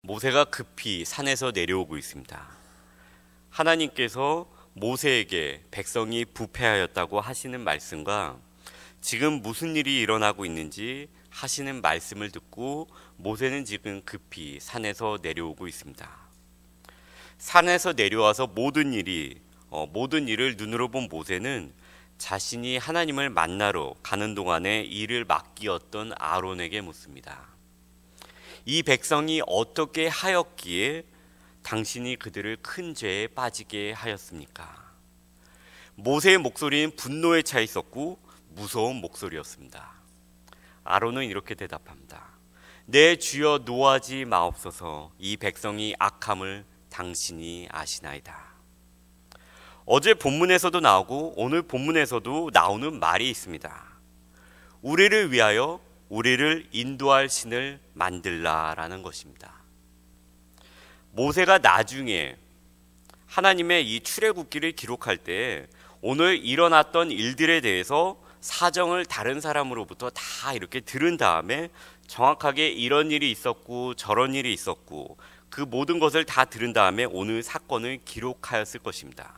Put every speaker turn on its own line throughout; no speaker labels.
모세가 급히 산에서 내려오고 있습니다. 하나님께서 모세에게 백성이 부패하였다고 하시는 말씀과 지금 무슨 일이 일어나고 있는지 하시는 말씀을 듣고 모세는 지금 급히 산에서 내려오고 있습니다. 산에서 내려와서 모든 일을 눈으로 본 모세는 자신이 하나님을 만나러 가는 동안에 일을 맡기었던 아론에게 묻습니다. 이 백성이 어떻게 하였기에 당신이 그들을 큰 죄에 빠지게 하였습니까? 모세의 목소리는 분노에 차 있었고 무서운 목소리였습니다. 아론은 이렇게 대답합니다. 내 주여 노하지 마옵소서. 이 백성이 악함을 당신이 아시나이다. 어제 본문에서도 나오고 오늘 본문에서도 나오는 말이 있습니다. 우리를 위하여 우리를 인도할 신을 만들라라는 것입니다. 모세가 나중에 하나님의 이 출애굽기를 기록할 때 오늘 일어났던 일들에 대해서 사정을 다른 사람으로부터 다 이렇게 들은 다음에 정확하게 이런 일이 있었고 저런 일이 있었고 그 모든 것을 다 들은 다음에 오늘 사건을 기록하였을 것입니다.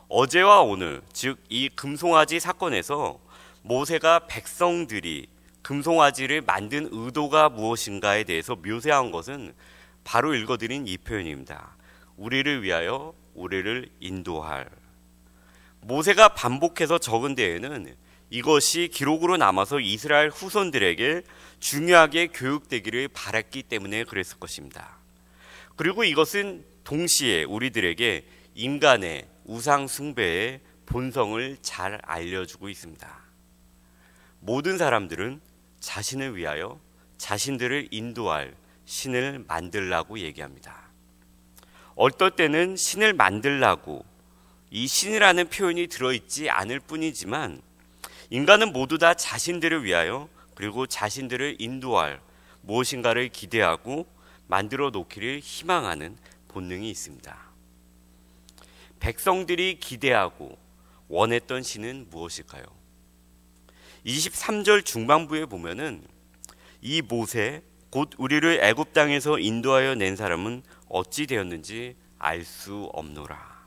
어제와 오늘, 즉 이 금송아지 사건에서 모세가 백성들이 금송아지를 만든 의도가 무엇인가에 대해서 묘사한 것은 바로 읽어드린 이 표현입니다. 우리를 위하여 우리를 인도할. 모세가 반복해서 적은 데에는 이것이 기록으로 남아서 이스라엘 후손들에게 중요하게 교육되기를 바랐기 때문에 그랬을 것입니다. 그리고 이것은 동시에 우리들에게 인간의 우상 숭배의 본성을 잘 알려주고 있습니다. 모든 사람들은 자신을 위하여 자신들을 인도할 신을 만들라고 얘기합니다. 어떨 때는 신을 만들라고 이 신이라는 표현이 들어있지 않을 뿐이지만 인간은 모두 다 자신들을 위하여 그리고 자신들을 인도할 무엇인가를 기대하고 만들어 놓기를 희망하는 본능이 있습니다. 백성들이 기대하고 원했던 신은 무엇일까요? 23절 중반부에 보면은 이 모세 곧 우리를 애굽 땅에서 인도하여 낸 사람은 어찌 되었는지 알 수 없노라.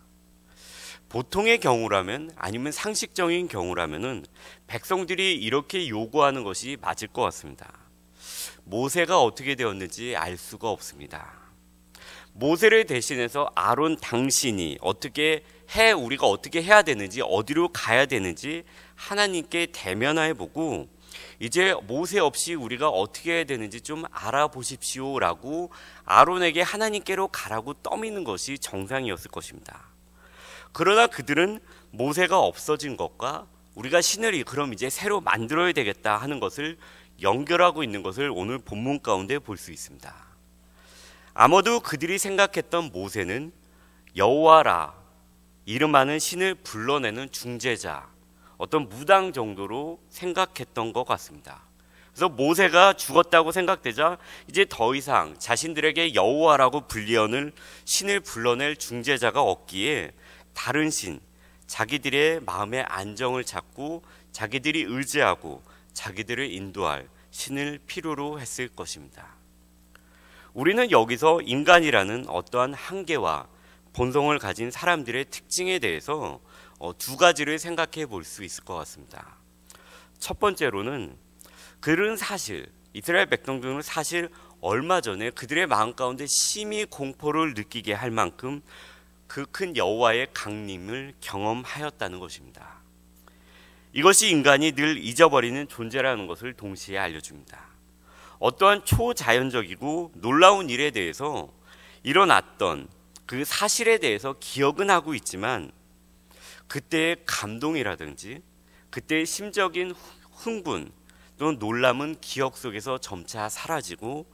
보통의 경우라면 아니면 상식적인 경우라면은 백성들이 이렇게 요구하는 것이 맞을 것 같습니다. 모세가 어떻게 되었는지 알 수가 없습니다. 모세를 대신해서 아론 당신이 우리가 어떻게 해야 되는지 어디로 가야 되는지 하나님께 대면해 보고 이제 모세 없이 우리가 어떻게 해야 되는지 좀 알아보십시오 라고 아론에게 하나님께로 가라고 떠미는 것이 정상이었을 것입니다. 그러나 그들은 모세가 없어진 것과 우리가 신을 그럼 이제 새로 만들어야 되겠다 하는 것을 연결하고 있는 것을 오늘 본문 가운데 볼 수 있습니다. 아마도 그들이 생각했던 모세는 여호와라 이름하는 신을 불러내는 중재자, 어떤 무당 정도로 생각했던 것 같습니다. 그래서 모세가 죽었다고 생각되자 이제 더 이상 자신들에게 여호와라고 불리어는 신을 불러낼 중재자가 없기에 다른 신, 자기들의 마음의 안정을 찾고 자기들이 의지하고 자기들을 인도할 신을 필요로 했을 것입니다. 우리는 여기서 인간이라는 어떠한 한계와 본성을 가진 사람들의 특징에 대해서 두 가지를 생각해 볼 수 있을 것 같습니다. 첫 번째로는 이스라엘 백성들은 사실 얼마 전에 그들의 마음 가운데 심히 공포를 느끼게 할 만큼 그 큰 여호와의 강림을 경험하였다는 것입니다. 이것이 인간이 늘 잊어버리는 존재라는 것을 동시에 알려줍니다. 어떠한 초자연적이고 놀라운 일에 대해서 일어났던 그 사실에 대해서 기억은 하고 있지만 그때의 감동이라든지 그때의 심적인 흥분 또는 놀람은 기억 속에서 점차 사라지고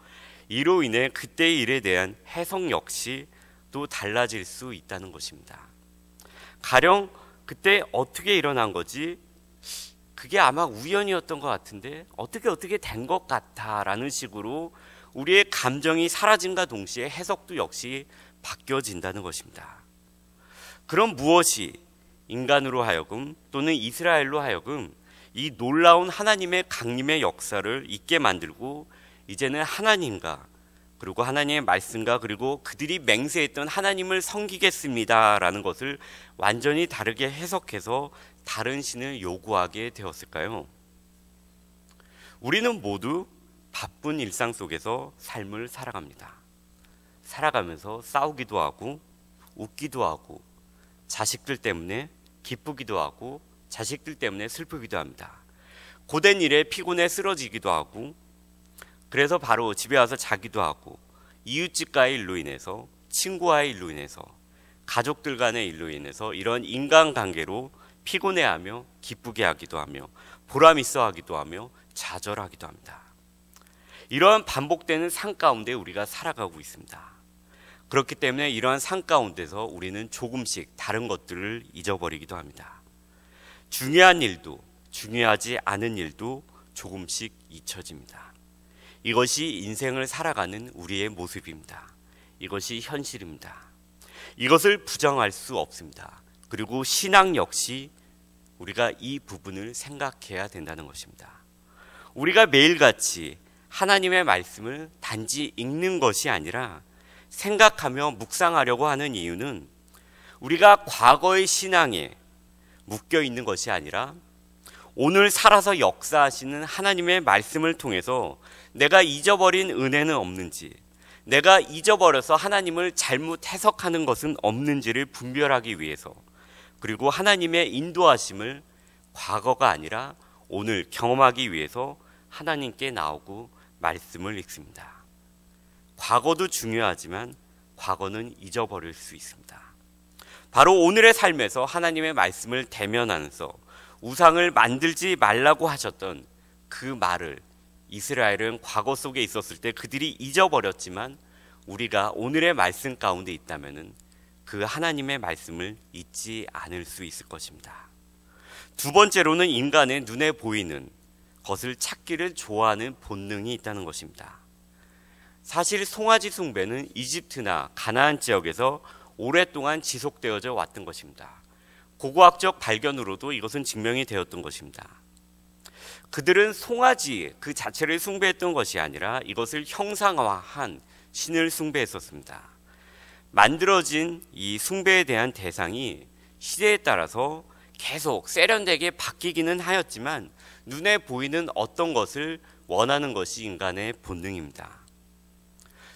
이로 인해 그때의 일에 대한 해석 역시 또 달라질 수 있다는 것입니다. 가령 그때 어떻게 일어난 거지? 그게 아마 우연이었던 것 같은데 어떻게 된 것 같아라는 식으로 우리의 감정이 사라짐과 동시에 해석도 역시 바뀌어진다는 것입니다. 그럼 무엇이 인간으로 하여금 또는 이스라엘로 하여금 이 놀라운 하나님의 강림의 역사를 잊게 만들고 이제는 하나님과 그리고 하나님의 말씀과 그리고 그들이 맹세했던 하나님을 섬기겠습니다라는 것을 완전히 다르게 해석해서 다른 신을 요구하게 되었을까요? 우리는 모두 바쁜 일상 속에서 삶을 살아갑니다. 살아가면서 싸우기도 하고 웃기도 하고 자식들 때문에 기쁘기도 하고 자식들 때문에 슬프기도 합니다. 고된 일에 피곤해 쓰러지기도 하고 그래서 바로 집에 와서 자기도 하고 이웃집과의 일로 인해서 친구와의 일로 인해서 가족들 간의 일로 인해서 이런 인간관계로 피곤해하며 기쁘게 하기도 하며 보람 있어 하기도 하며 좌절하기도 합니다. 이러한 반복되는 삶 가운데 우리가 살아가고 있습니다. 그렇기 때문에 이러한 삶 가운데서 우리는 조금씩 다른 것들을 잊어버리기도 합니다. 중요한 일도 중요하지 않은 일도 조금씩 잊혀집니다. 이것이 인생을 살아가는 우리의 모습입니다. 이것이 현실입니다. 이것을 부정할 수 없습니다. 그리고 신앙 역시 우리가 이 부분을 생각해야 된다는 것입니다. 우리가 매일같이 하나님의 말씀을 단지 읽는 것이 아니라 생각하며 묵상하려고 하는 이유는 우리가 과거의 신앙에 묶여 있는 것이 아니라 오늘 살아서 역사하시는 하나님의 말씀을 통해서 내가 잊어버린 은혜는 없는지, 내가 잊어버려서 하나님을 잘못 해석하는 것은 없는지를 분별하기 위해서, 그리고 하나님의 인도하심을 과거가 아니라 오늘 경험하기 위해서 하나님께 나오고 말씀을 읽습니다. 과거도 중요하지만 과거는 잊어버릴 수 있습니다. 바로 오늘의 삶에서 하나님의 말씀을 대면하면서 우상을 만들지 말라고 하셨던 그 말을 이스라엘은 과거 속에 있었을 때 그들이 잊어버렸지만 우리가 오늘의 말씀 가운데 있다면 그 하나님의 말씀을 잊지 않을 수 있을 것입니다. 두 번째로는 인간의 눈에 보이는 것을 찾기를 좋아하는 본능이 있다는 것입니다. 사실 송아지 숭배는 이집트나 가나안 지역에서 오랫동안 지속되어져 왔던 것입니다. 고고학적 발견으로도 이것은 증명이 되었던 것입니다. 그들은 송아지 그 자체를 숭배했던 것이 아니라 이것을 형상화한 신을 숭배했었습니다. 만들어진 이 숭배에 대한 대상이 시대에 따라서 계속 세련되게 바뀌기는 하였지만 눈에 보이는 어떤 것을 원하는 것이 인간의 본능입니다.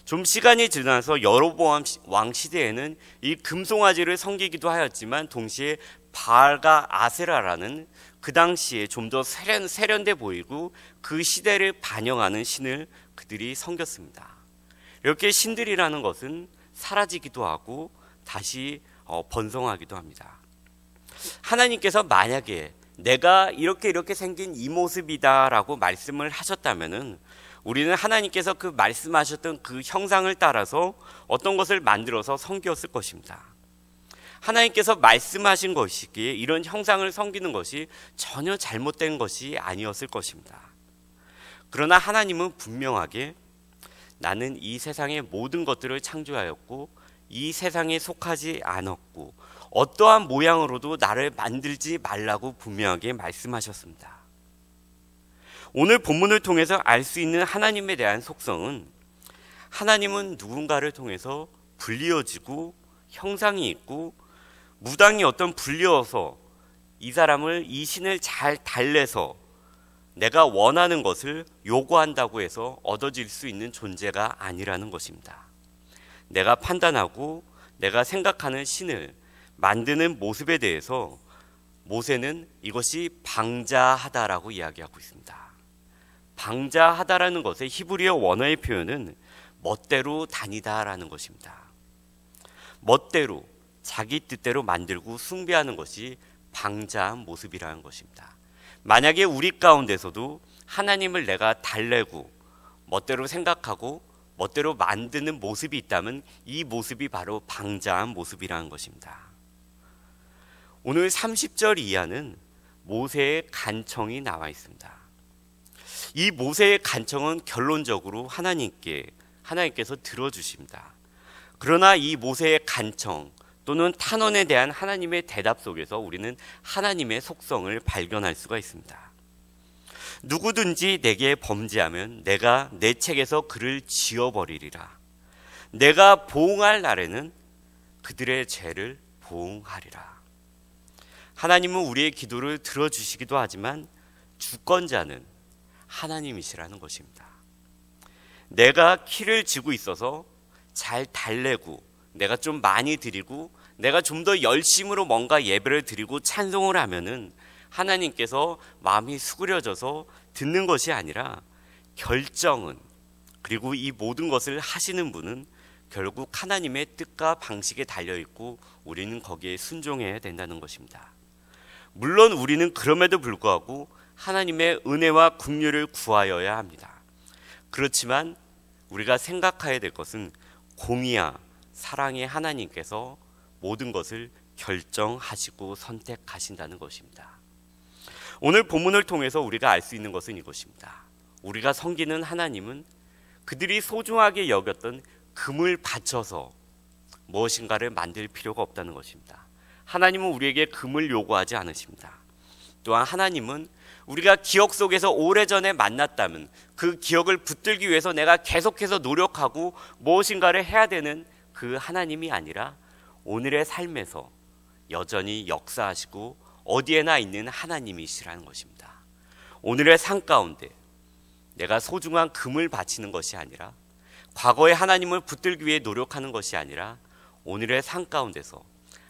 좀 시간이 지나서 여로보암 왕 시대에는 이 금송아지를 섬기기도 하였지만 동시에 바알과 아세라라는 그 당시에 좀 더 세련돼 보이고 그 시대를 반영하는 신을 그들이 섬겼습니다. 이렇게 신들이라는 것은 사라지기도 하고 다시 번성하기도 합니다. 하나님께서 만약에 내가 이렇게 생긴 이 모습이다라고 말씀을 하셨다면은 우리는 하나님께서 그 말씀하셨던 그 형상을 따라서 어떤 것을 만들어서 섬겼을 것입니다. 하나님께서 말씀하신 것이기에 이런 형상을 섬기는 것이 전혀 잘못된 것이 아니었을 것입니다. 그러나 하나님은 분명하게 나는 이 세상의 모든 것들을 창조하였고 이 세상에 속하지 않았고 어떠한 모양으로도 나를 만들지 말라고 분명하게 말씀하셨습니다. 오늘 본문을 통해서 알 수 있는 하나님에 대한 속성은 하나님은 누군가를 통해서 불리어지고 형상이 있고 무당이 어떤 불리어서 이 신을 잘 달래서 내가 원하는 것을 요구한다고 해서 얻어질 수 있는 존재가 아니라는 것입니다. 내가 판단하고 내가 생각하는 신을 만드는 모습에 대해서 모세는 이것이 방자하다라고 이야기하고 있습니다. 방자하다라는 것의 히브리어 원어의 표현은 멋대로 다니다라는 것입니다. 멋대로 자기 뜻대로 만들고 숭배하는 것이 방자한 모습이라는 것입니다. 만약에 우리 가운데서도 하나님을 내가 달래고 멋대로 생각하고 멋대로 만드는 모습이 있다면 이 모습이 바로 방자한 모습이라는 것입니다. 오늘 30절 이하는 모세의 간청이 나와 있습니다. 이 모세의 간청은 결론적으로 하나님께서 들어주십니다. 그러나 이 모세의 간청 또는 탄원에 대한 하나님의 대답 속에서 우리는 하나님의 속성을 발견할 수가 있습니다. 누구든지 내게 범죄하면 내가 내 책에서 그를 지워버리리라. 내가 보응할 날에는 그들의 죄를 보응하리라. 하나님은 우리의 기도를 들어주시기도 하지만 주권자는 하나님이시라는 것입니다. 내가 키를 쥐고 있어서 잘 달래고 내가 좀 많이 드리고 내가 좀 더 열심으로 뭔가 예배를 드리고 찬송을 하면은 하나님께서 마음이 수그려져서 듣는 것이 아니라 결정은, 그리고 이 모든 것을 하시는 분은 결국 하나님의 뜻과 방식에 달려있고 우리는 거기에 순종해야 된다는 것입니다. 물론 우리는 그럼에도 불구하고 하나님의 은혜와 긍휼을 구하여야 합니다. 그렇지만 우리가 생각해야 될 것은 공의와 사랑의 하나님께서 모든 것을 결정하시고 선택하신다는 것입니다. 오늘 본문을 통해서 우리가 알 수 있는 것은 이것입니다. 우리가 섬기는 하나님은 그들이 소중하게 여겼던 금을 바쳐서 무엇인가를 만들 필요가 없다는 것입니다. 하나님은 우리에게 금을 요구하지 않으십니다. 또한 하나님은 우리가 기억 속에서 오래전에 만났다면 그 기억을 붙들기 위해서 내가 계속해서 노력하고 무엇인가를 해야 되는 그 하나님이 아니라 오늘의 삶에서 여전히 역사하시고 어디에나 있는 하나님이시라는 것입니다. 오늘의 삶 가운데 내가 소중한 금을 바치는 것이 아니라, 과거의 하나님을 붙들기 위해 노력하는 것이 아니라, 오늘의 삶 가운데서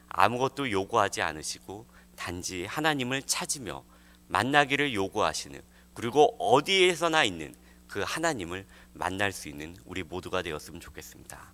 아무것도 요구하지 않으시고 단지 하나님을 찾으며 만나기를 요구하시는, 그리고 어디에서나 있는 그 하나님을 만날 수 있는 우리 모두가 되었으면 좋겠습니다.